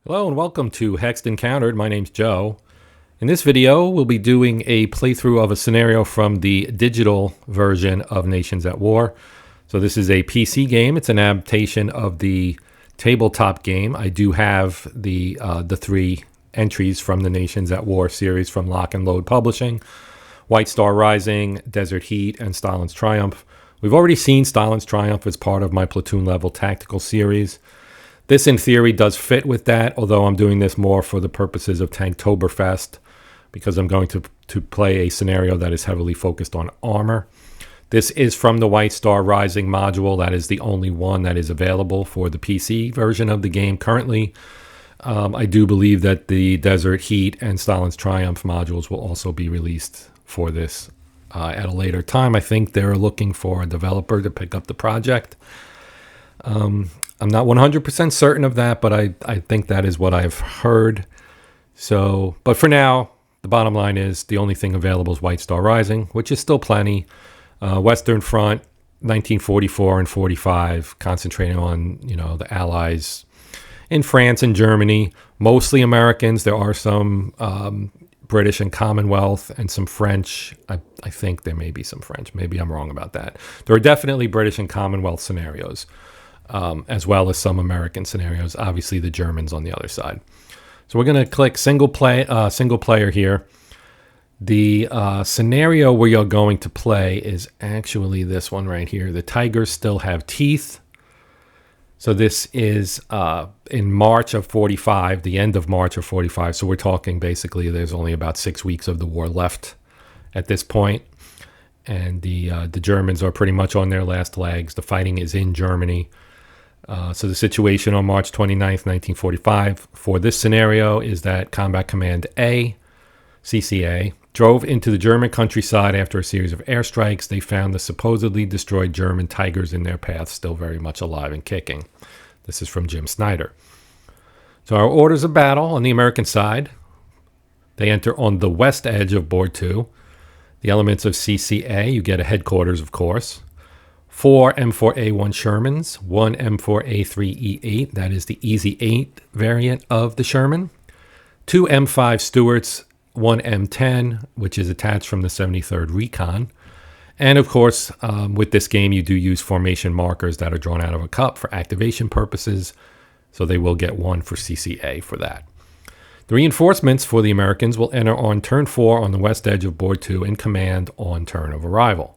Hello and welcome to Hexed Countered. My name's Joe. In this video, we'll be doing a playthrough of a scenario from the digital version of Nations at War. So this is a PC game. It's an adaptation of the tabletop game. I do have the three entries from the Nations at War series from Lock and Load Publishing: White Star Rising, Desert Heat, and Stalin's Triumph. We've already seen Stalin's Triumph as part of my platoon-level tactical series. This, in theory, does fit with that, although I'm doing this more for the purposes of Tanktoberfest, because I'm going to play a scenario that is heavily focused on armor. This is from the White Star Rising module. That is the only one that is available for the PC version of the game currently. I do believe that the Desert Heat and Stalin's Triumph modules will also be released for this at a later time. I think they're looking for a developer to pick up the project. I'm not 100% certain of that, but I think that is what I've heard. So, but for now, the bottom line is the only thing available is White Star Rising, which is still plenty. Western Front, 1944 and 45, concentrating on, the Allies in France and Germany, mostly Americans. There are some British and Commonwealth and some French. I think there may be some French. Maybe I'm wrong about that. There are definitely British and Commonwealth scenarios. As well as some American scenarios, obviously the Germans on the other side. So we're going to click single player here. The scenario we are going to play is actually this one right here. The tigers still have teeth. So this is in March of 45, the end of March of 45. So we're talking basically there's only about 6 weeks of the war left at this point. And the Germans are pretty much on their last legs. The fighting is in Germany. So the situation on March 29th, 1945 for this scenario is that Combat Command A, CCA, drove into the German countryside after a series of airstrikes. They found the supposedly destroyed German Tigers in their path still very much alive and kicking. This is from Jim Snyder. So our orders of battle on the American side, they enter on the west edge of Board 2. The elements of CCA, you get a headquarters, of course. 4 M4A1 Shermans, 1 M4A3E8, that is the Easy 8 variant of the Sherman. 2 M5 Stuarts, 1 M10, which is attached from the 73rd Recon. And of course, with this game, you do use formation markers that are drawn out of a cup for activation purposes. So they will get 1 for CCA for that. The reinforcements for the Americans will enter on turn 4 on the west edge of Board 2 in command on turn of arrival.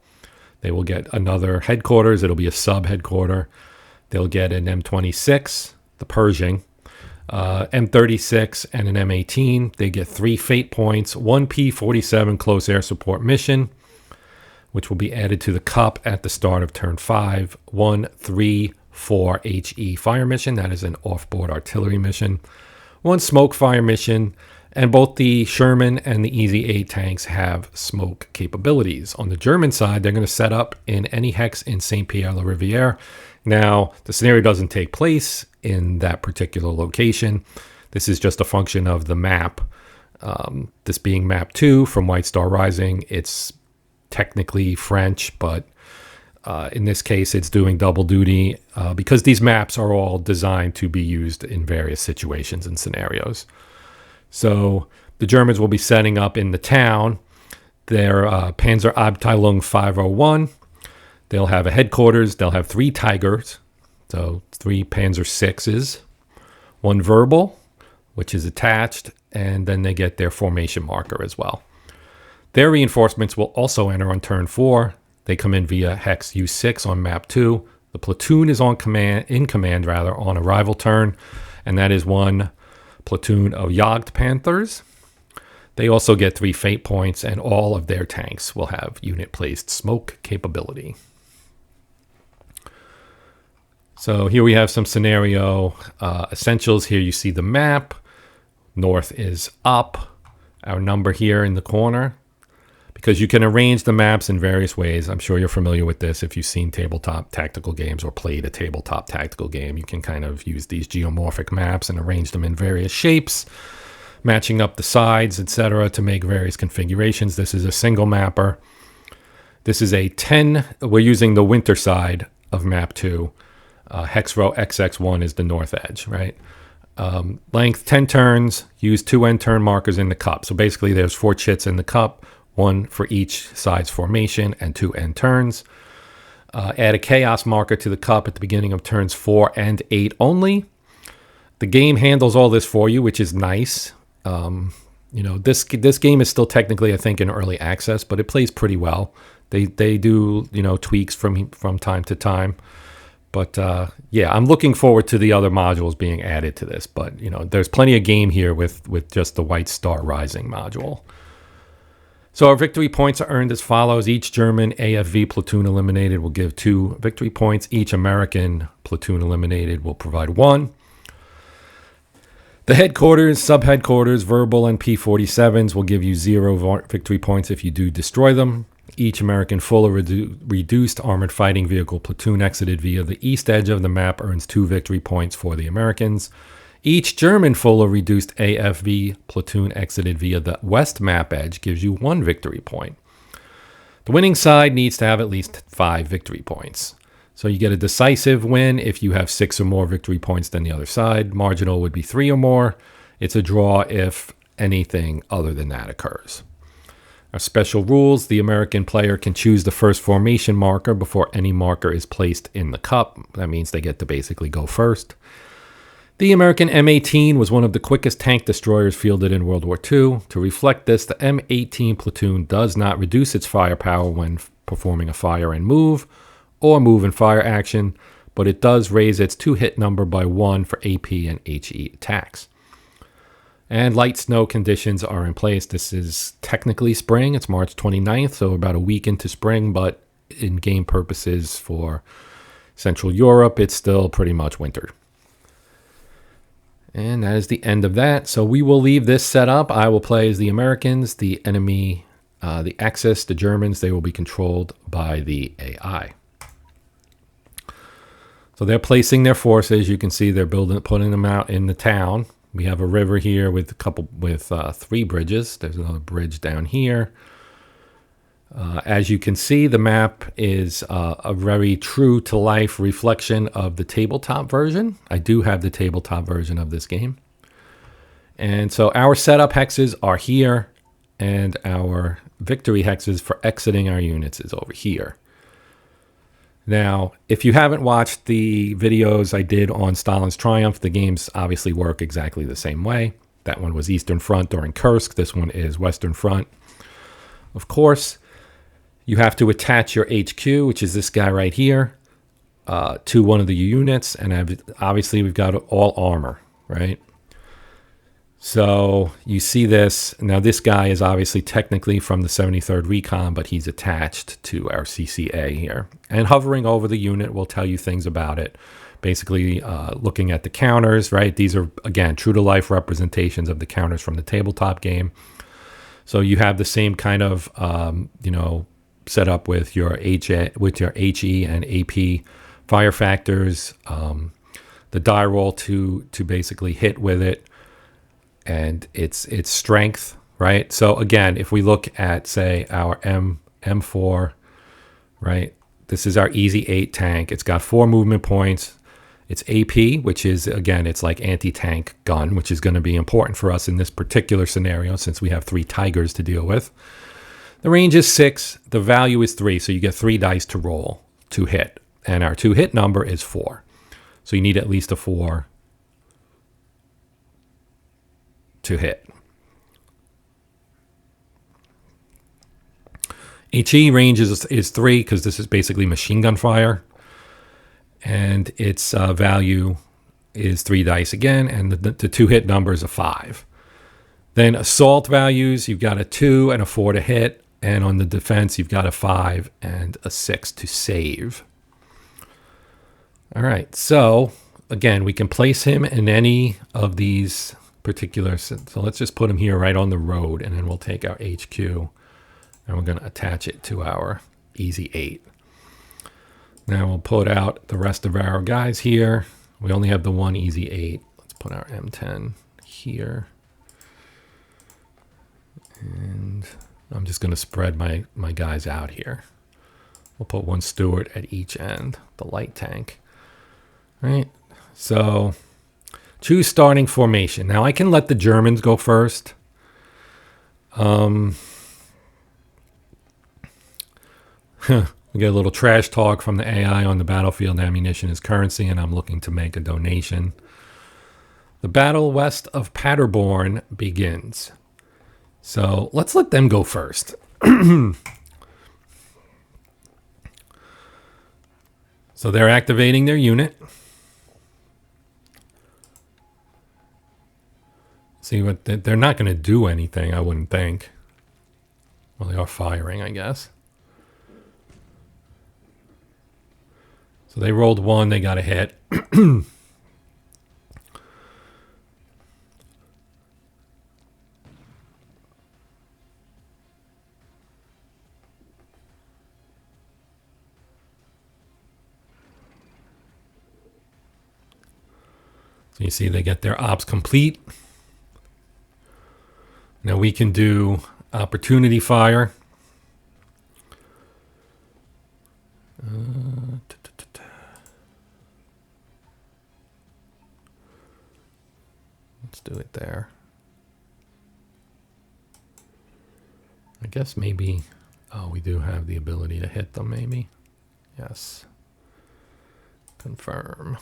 They will get another headquarters. It'll be a sub-headquarter. They'll get an M26, the Pershing, M36, and an M18. They get 3 fate points, 1 P-47 close air support mission, which will be added to the cup at the start of turn 5, 1 3-4 HE fire mission. That is an off-board artillery mission. 1 smoke fire mission. And both the Sherman and the Easy 8 tanks have smoke capabilities. On the German side, they're going to set up in any hex in Saint-Pierre-la-Rivière. Now, the scenario doesn't take place in that particular location. This is just a function of the map. This being map 2 from White Star Rising, it's technically French, but in this case, it's doing double duty because these maps are all designed to be used in various situations and scenarios. So the Germans will be setting up in the town their Panzerabteilung 501. They'll have a headquarters. They'll have 3 Tigers, so 3 Panzer 6s, 1 Verbal, which is attached, and then they get their formation marker as well. Their reinforcements will also enter on turn 4. They come in via Hex U6 on map 2. The platoon is in command on arrival turn, and that is 1 platoon of Jagd Panthers. They also get 3 fate points, and all of their tanks will have unit-placed smoke capability. So here we have some scenario essentials. Here you see the map. North is up. Our number here in the corner. Because you can arrange the maps in various ways. I'm sure you're familiar with this if you've seen tabletop tactical games or played a tabletop tactical game. You can kind of use these geomorphic maps and arrange them in various shapes, matching up the sides, etc., to make various configurations. This is a single mapper. This is a 10. We're using the winter side of map 2. Hex row XX1 is the north edge, right? Length 10 turns, use 2 end turn markers in the cup. So basically there's 4 chits in the cup, 1 for each side's formation and 2 end turns. Add a chaos marker to the cup at the beginning of turns 4 and 8 only. The game handles all this for you, which is nice. This game is still technically, I think, in early access, but it plays pretty well. They do, tweaks from time to time. But yeah, I'm looking forward to the other modules being added to this. But, there's plenty of game here with just the White Star Rising module. So our victory points are earned as follows. Each German AFV platoon eliminated will give 2 victory points. Each American platoon eliminated will provide 1. The headquarters, sub-headquarters, verbal, and P-47s will give you 0 victory points if you do destroy them. Each American full or reduced armored fighting vehicle platoon exited via the east edge of the map earns 2 victory points for the Americans. Each German full or reduced AFV platoon exited via the west map edge gives you 1 victory point. The winning side needs to have at least 5 victory points. So you get a decisive win if you have 6 or more victory points than the other side. Marginal would be 3 or more. It's a draw if anything other than that occurs. Our special rules: the American player can choose the first formation marker before any marker is placed in the cup. That means they get to basically go first. The American M18 was one of the quickest tank destroyers fielded in World War II. To reflect this, the M18 platoon does not reduce its firepower when performing a fire and move or move and fire action, but it does raise its 2-hit number by 1 for AP and HE attacks. And light snow conditions are in place. This is technically spring. It's March 29th, so about a week into spring, but in game purposes for Central Europe, it's still pretty much winter. And that is the end of that. So we will leave this set up. I will play as the Americans. The enemy, the Axis, the Germans, they will be controlled by the AI. So they're placing their forces. You can see they're putting them out in the town. We have a river here with 3 bridges. There's another bridge down here. As you can see, the map is a very true-to-life reflection of the tabletop version. I do have the tabletop version of this game. And so our setup hexes are here, and our victory hexes for exiting our units is over here. Now, if you haven't watched the videos I did on Stalin's Triumph, the games obviously work exactly the same way. That one was Eastern Front during Kursk. This one is Western Front. Of course, you have to attach your HQ, which is this guy right here, to one of the units. And obviously, we've got all armor, right? So you see this. Now, this guy is obviously technically from the 73rd Recon, but he's attached to our CCA here. And hovering over the unit will tell you things about it. Basically, looking at the counters, right? These are, again, true-to-life representations of the counters from the tabletop game. So you have the same kind of, set up with your HE and AP fire factors, the die roll to basically hit with it, and its strength, right? So again, if we look at, say, our M4, right? This is our Easy 8 tank. It's got 4 movement points. It's AP, which is, again, it's like anti-tank gun, which is going to be important for us in this particular scenario since we have 3 Tigers to deal with. The range is 6. The value is 3, so you get 3 dice to roll to hit. And our 2-hit number is 4. So you need at least a 4 to hit. HE range is 3 because this is basically machine gun fire. And its value is 3 dice again, and the 2-hit number is a 5. Then assault values, you've got a 2 and a 4 to hit. And on the defense, you've got a 5 and a 6 to save. All right, so again, we can place him in any of these particular. So let's just put him here right on the road, and then we'll take our HQ, and we're going to attach it to our Easy 8. Now we'll put out the rest of our guys here. We only have the one Easy 8. Let's put our M10 here. And I'm just going to spread my guys out here. We'll put 1 Stuart at each end, the light tank. Right? So Choose starting formation. Now I can let the Germans go first. We get a little trash talk from the AI on the battlefield. Ammunition is currency, and I'm looking to make a donation. The battle west of Paderborn begins. So let's let them go first. So they're activating their unit. See what they're not going to do anything, I wouldn't think. Well, they are firing, I guess. So they rolled 1, they got a hit. So you see they get their ops complete. Now we can do opportunity fire. Let's do it there. I guess maybe, oh, we do have the ability to hit them maybe. Yes. Confirm.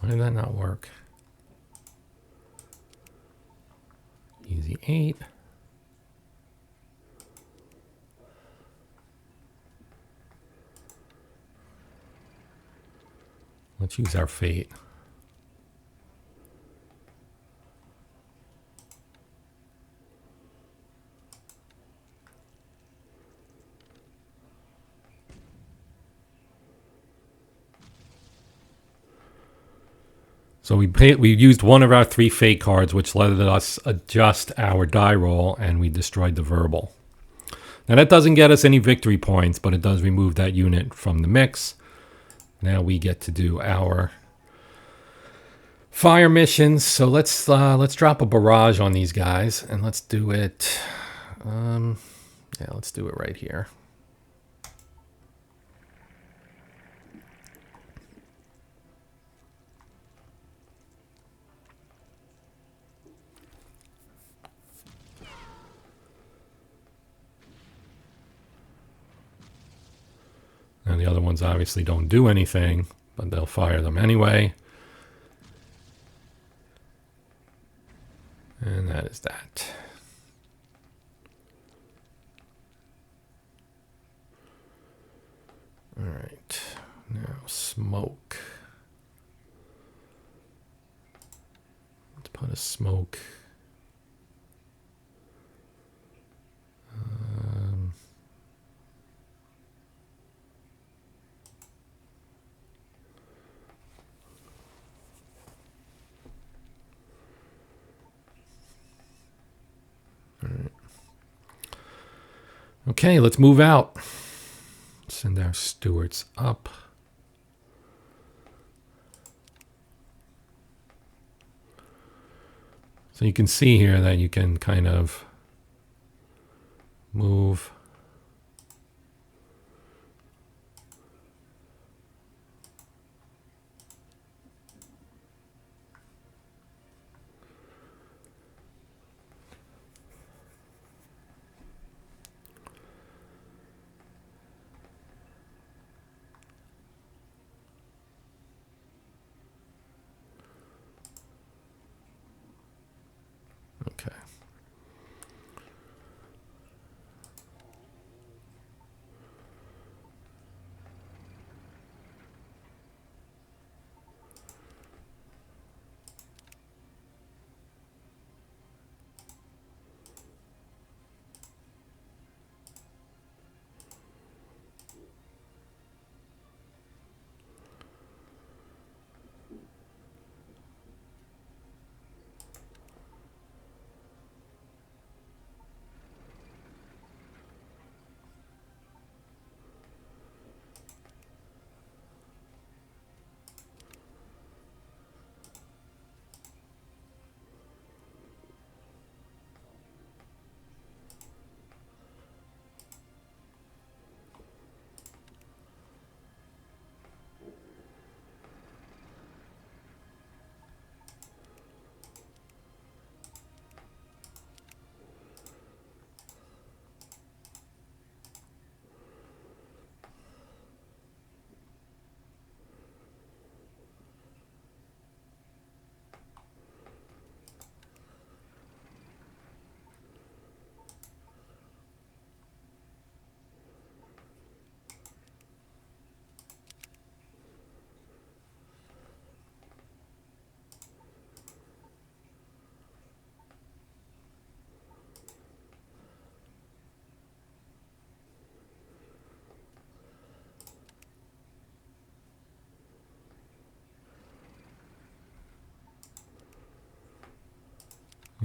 Why did that not work? Easy 8. Let's use our fate. So we used one of our 3 fate cards, which let us adjust our die roll, and we destroyed the verbal. Now that doesn't get us any victory points, but it does remove that unit from the mix. Now we get to do our fire missions. So let's drop a barrage on these guys, and let's do it. Yeah, let's do it right here. And the other ones obviously don't do anything, but they'll fire them anyway. And that is that. All right, now smoke. Let's put a smoke. Okay, let's move out. Send our stewards up. So you can see here that you can kind of move. Okay.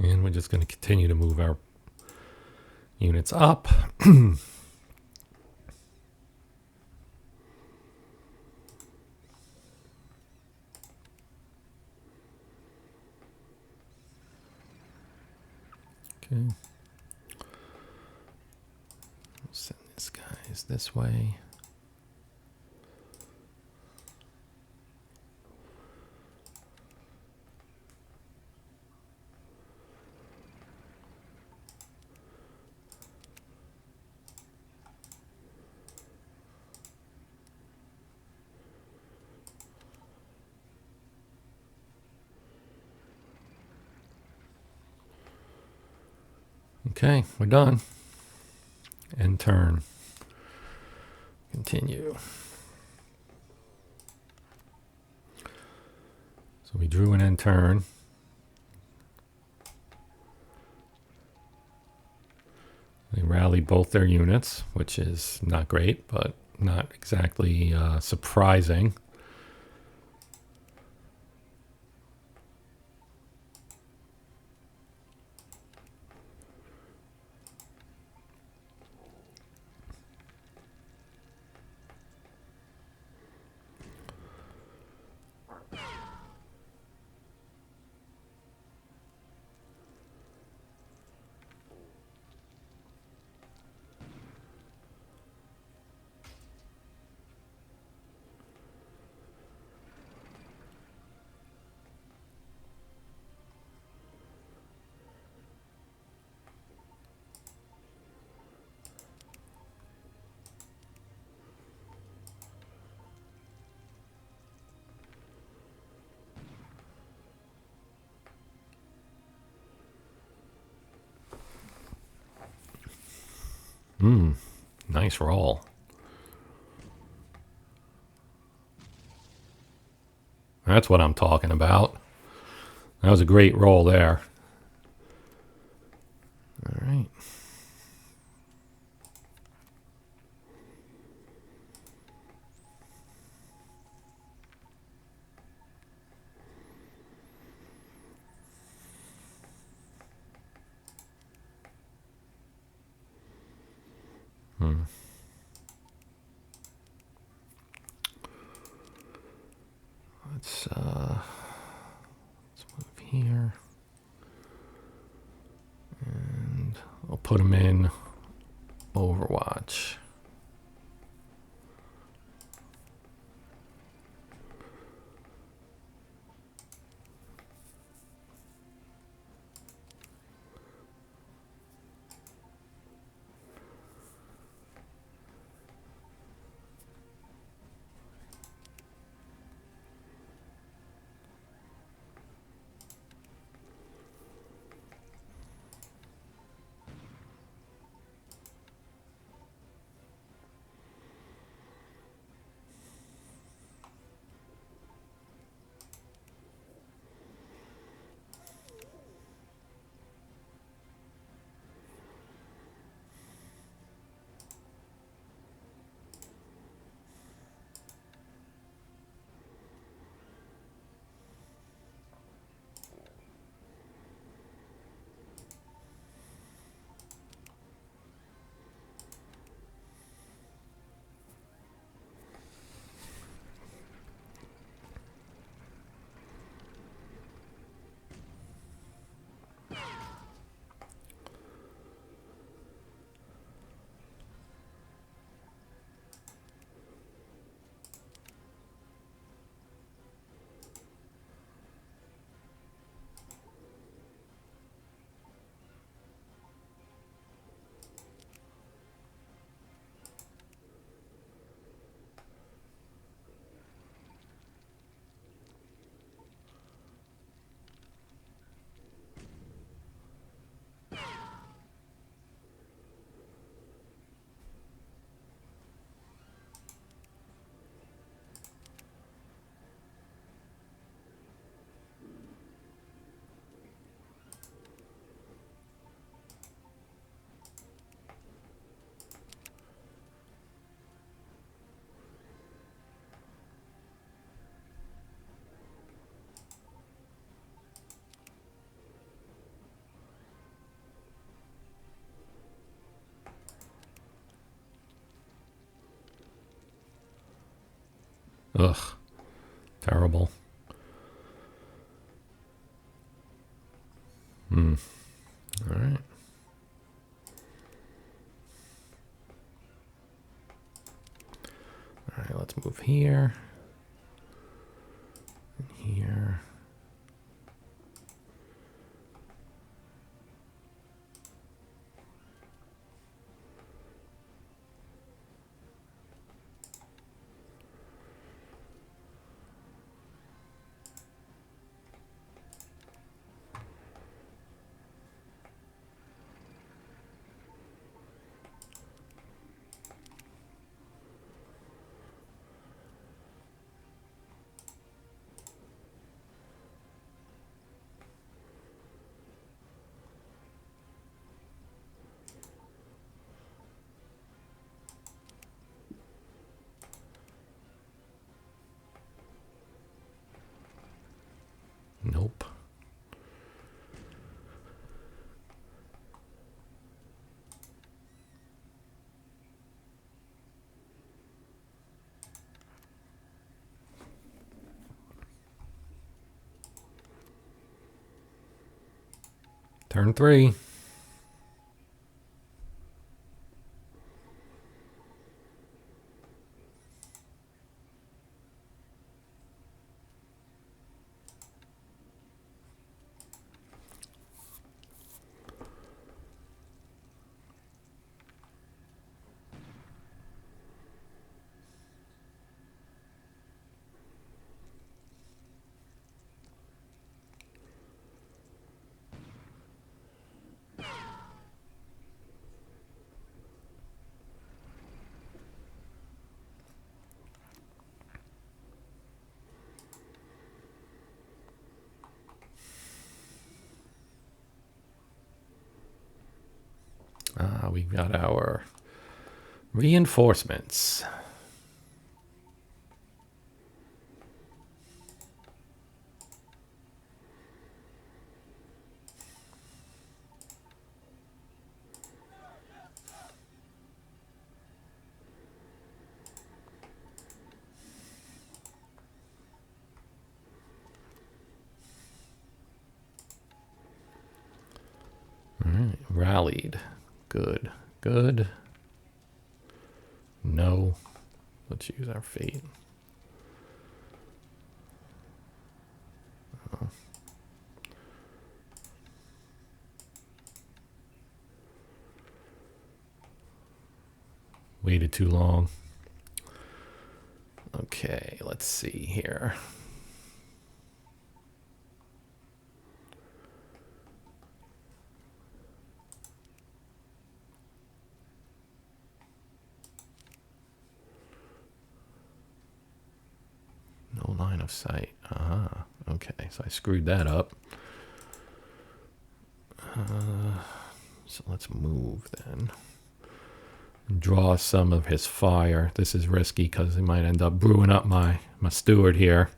And we're just going to continue to move our units up. Okay. Send these guys this way. Okay, we're done. End turn. Continue. So we drew an end turn. They rallied both their units, which is not great, but not exactly surprising. Nice roll. That's what I'm talking about. That was a great roll there. All right. Let's move here. And I'll put them in Overwatch. Ugh, terrible. All right. All right, let's move here. And here. Nope. Turn 3. We've got our reinforcements. All right, rallied. Good, good. No. Let's use our fate. Oh. Waited too long. Okay, let's see here. No line of sight. Okay, so I screwed that up. So let's move then. Draw some of his fire. This is risky because he might end up brewing up my steward here.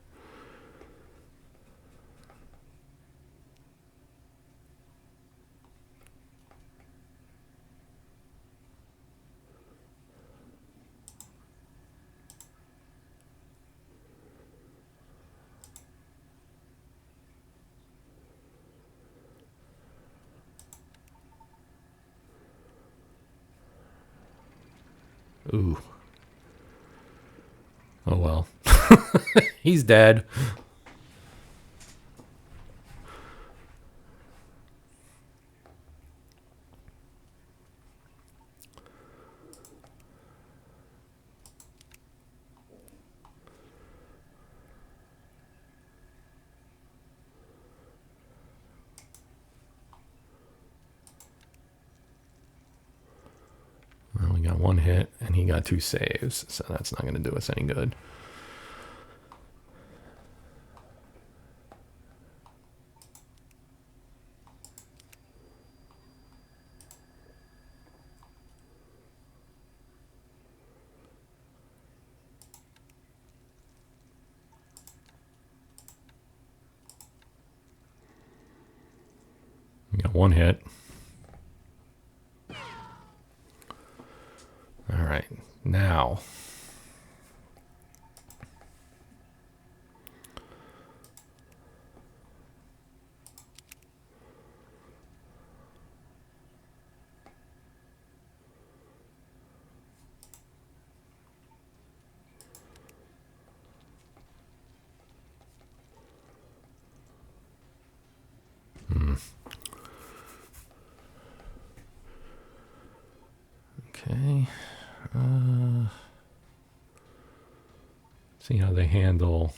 Ooh. Oh well. He's dead. Well, we got 1 hit and he got 2 saves, so that's not going to do us any good. We got 1 hit. All right, now Okay. See how they handle.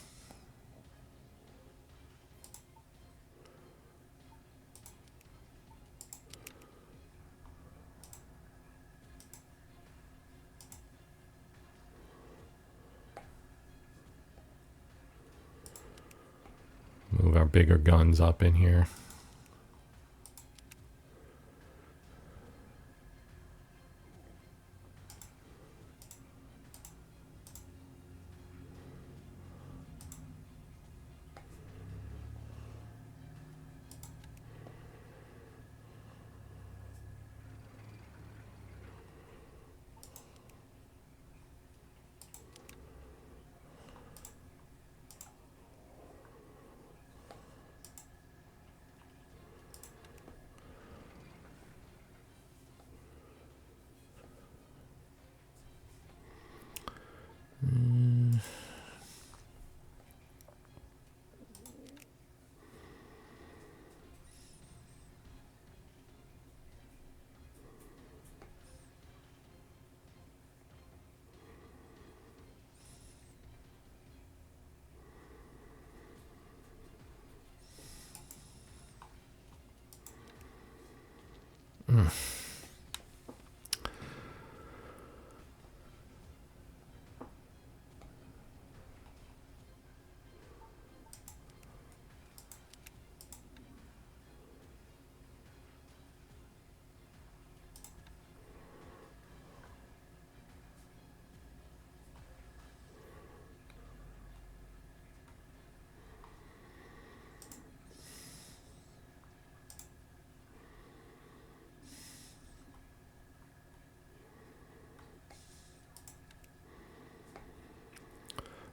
Move our bigger guns up in here.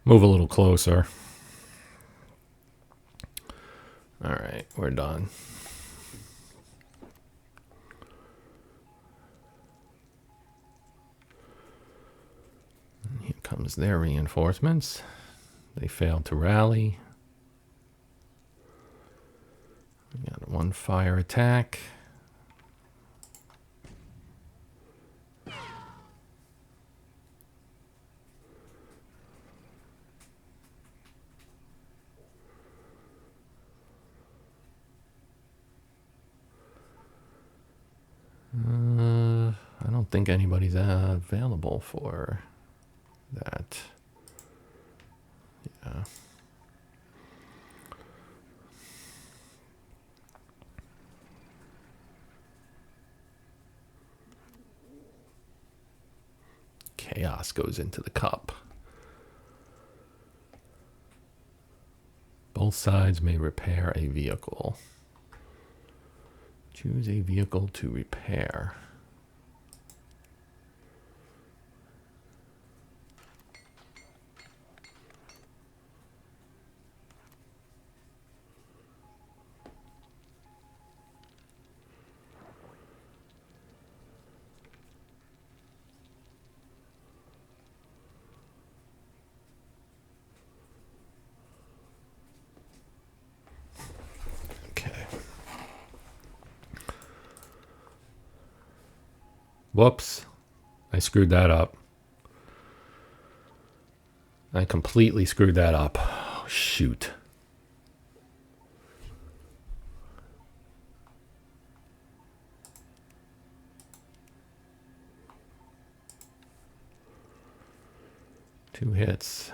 Move a little closer. All right, we're done. And here comes their reinforcements. They failed to rally. We got one fire attack. I don't think anybody's available for that. Yeah. Chaos goes into the cup. Both sides may repair a vehicle. Choose a vehicle to repair. Whoops. I screwed that up. I completely screwed that up. Oh, shoot. Two hits.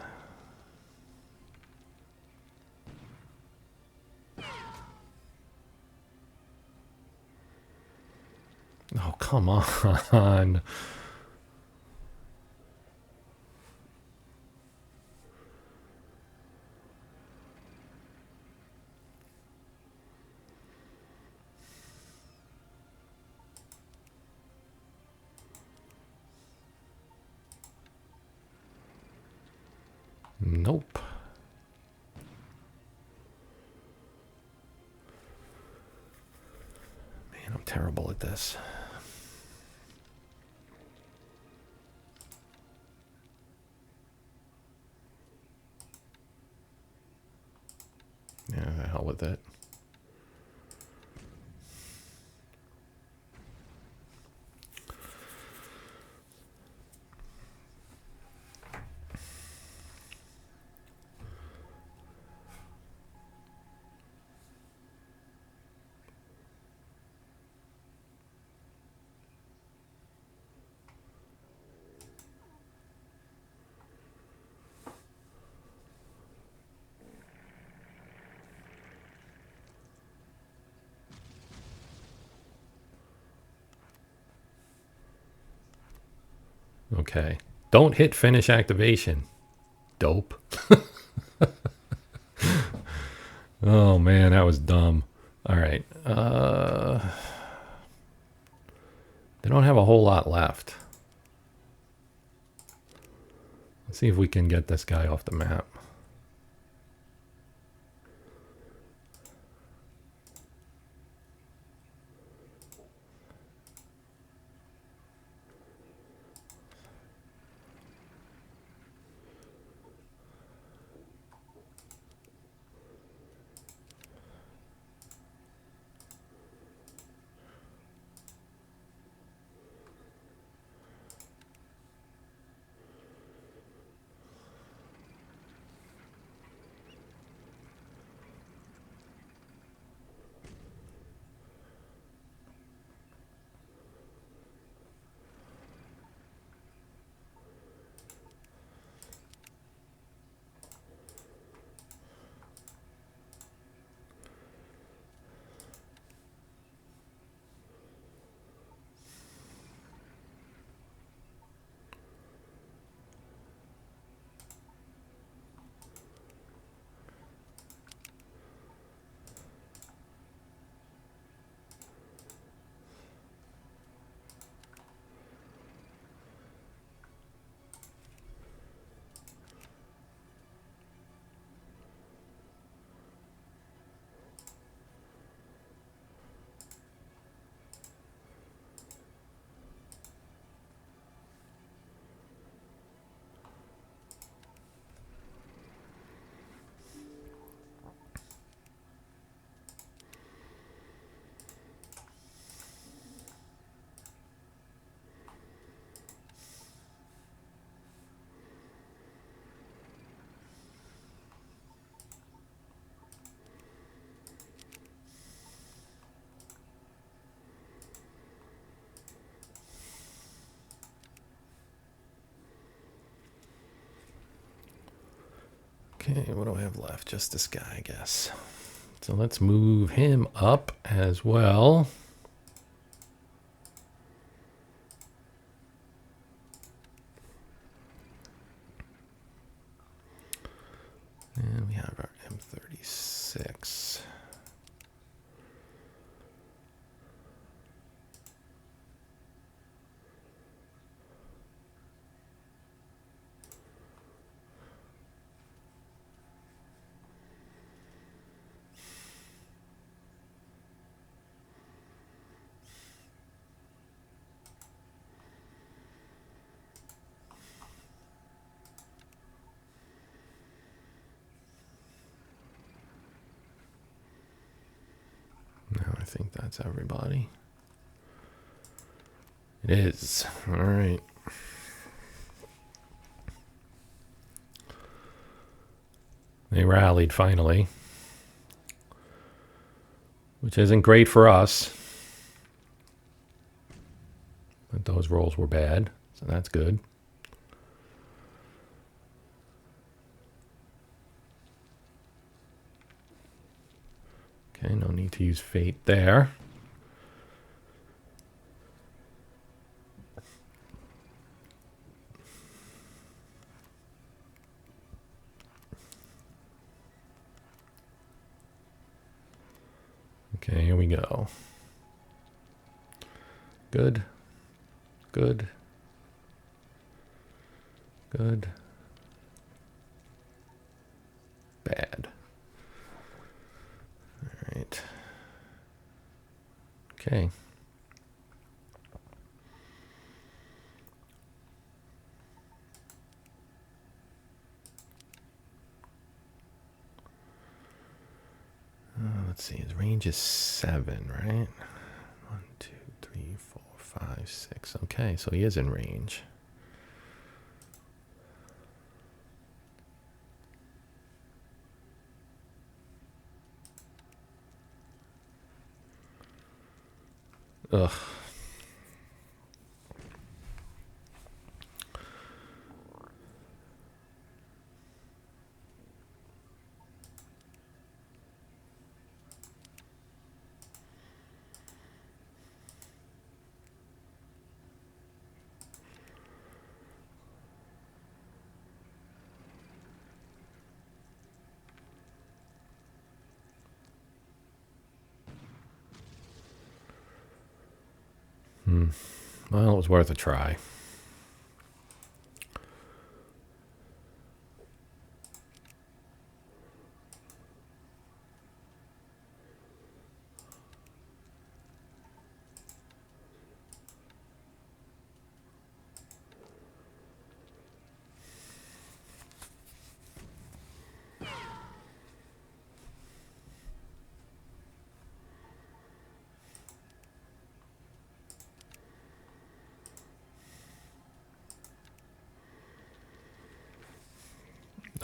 Oh, come on. Nope. Man, I'm terrible at this. Yeah, the hell with it. Okay. Don't hit finish activation. Dope. Oh man, that was dumb. All right. They don't have a whole lot left. Let's see if we can get this guy off the map. Okay, what do I have left? Just this guy, I guess. So let's move him up as well. And we have our M36. Now I think that's everybody. It is. All right. They rallied finally, which isn't great for us. But those rolls were bad, so that's good. Okay, no need to use fate there. Okay, here we go. Good. Good. Good. Bad. All right. Okay. Let's see, his range is 7, right? 1, 2, 3, 4, 5, 6. Okay, so he is in range. Ugh. Well, it was worth a try.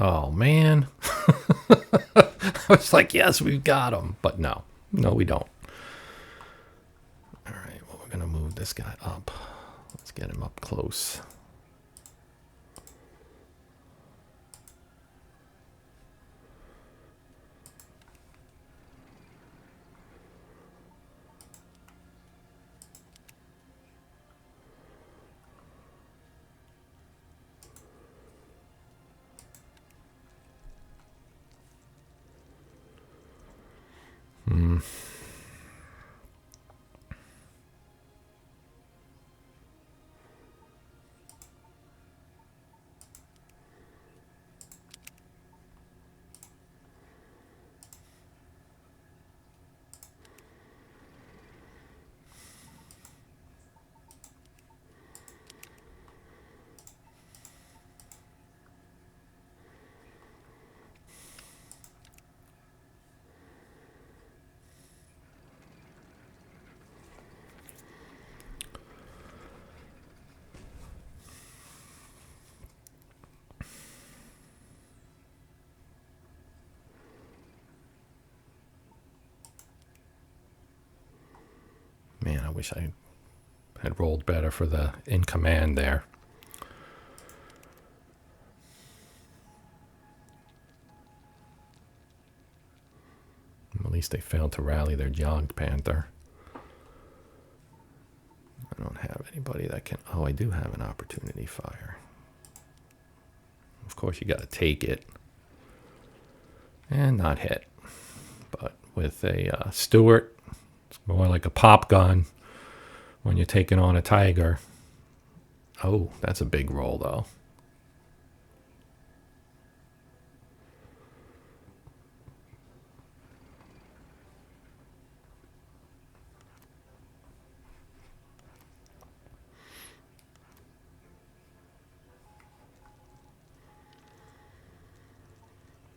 Oh, man. I was like, yes, we've got him. But no. No, we don't. All right, well, we're going to move this guy up. Let's get him up close. Man, I wish I had rolled better for the in command there. At least they failed to rally their Jogged Panther. I don't have anybody that can... Oh, I do have an opportunity fire. Of course, you got to take it. And not hit. But with a Stewart, it's more like a pop gun when you're taking on a tiger. Oh, that's a big roll, though.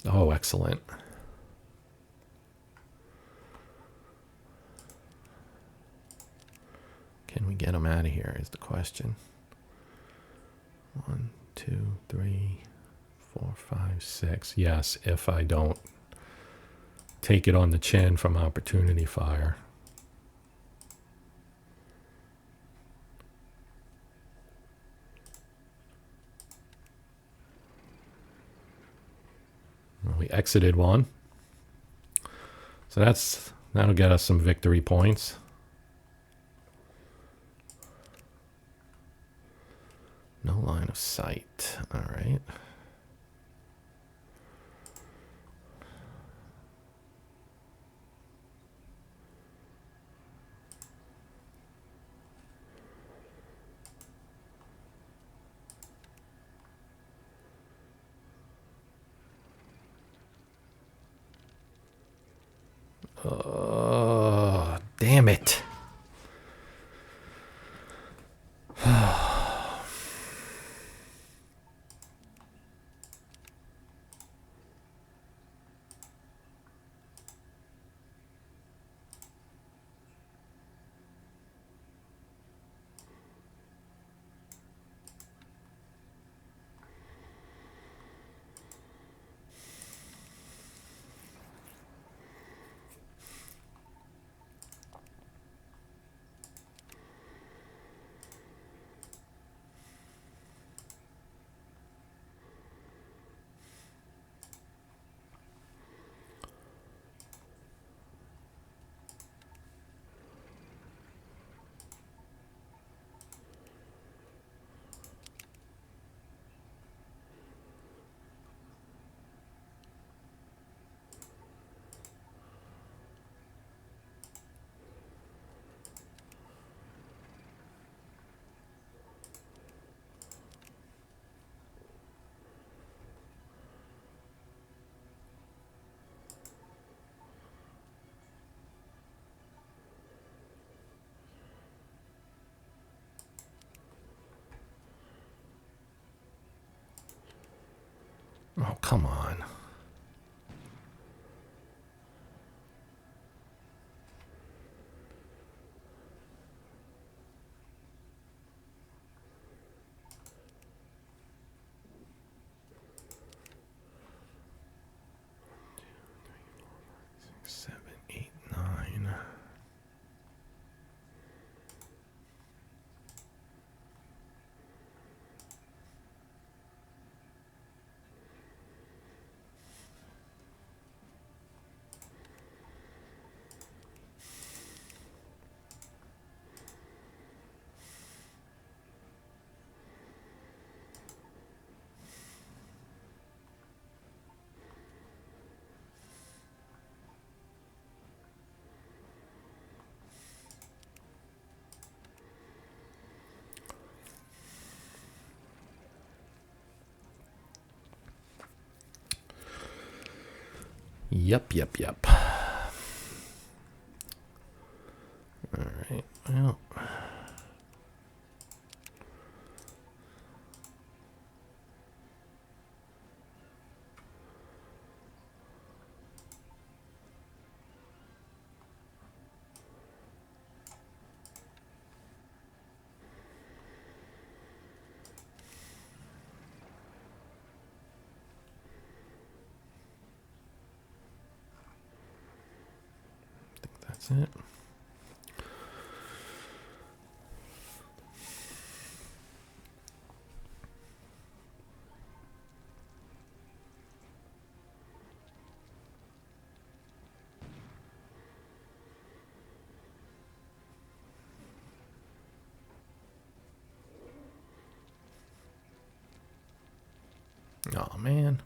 Oh, excellent. Can we get him out of here is the question. 1, 2, 3, 4, 5, 6. Yes, if I don't take it on the chin from opportunity fire. Well, we exited one. So that'll get us some victory points. No line of sight. All right. Damn it. Oh, come on. Six, 7, 8, 9. Yep. All right. Well. That's it. Oh, man.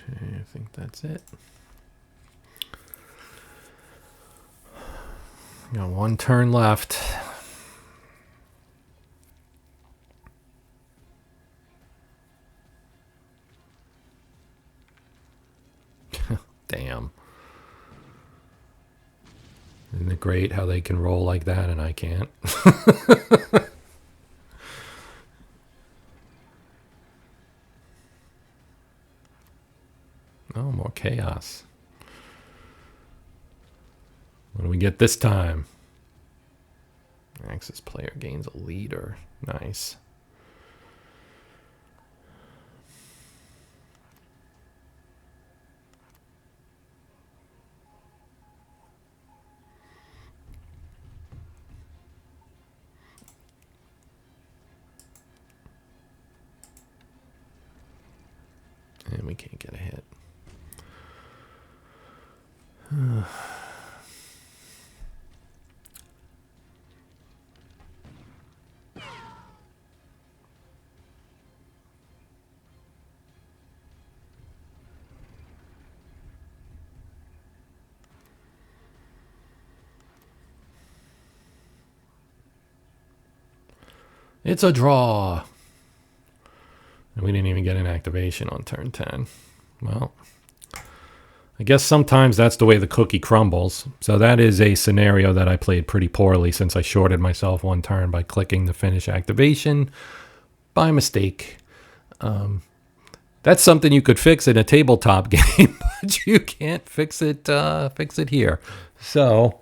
Okay, I think that's it. Got one turn left. it great how they can roll like that and I can't? Oh, more chaos. What do we get this time? Axis player gains a leader. Nice. And we can't get a hit. It's a draw. And we didn't even get an activation on turn 10. Well, I guess sometimes that's the way the cookie crumbles. So that is a scenario that I played pretty poorly since I shorted myself one turn by clicking the finish activation by mistake. That's something you could fix in a tabletop game, but you can't fix it here. So,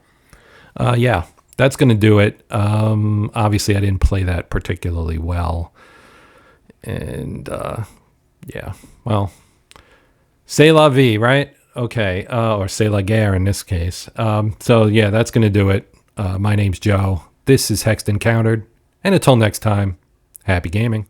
yeah, that's going to do it. Obviously, I didn't play that particularly well. And, yeah, well, c'est la vie, right? Okay, or c'est la guerre in this case. So, yeah, that's going to do it. My name's Joe. This is Hexed Countered. And until next time, happy gaming.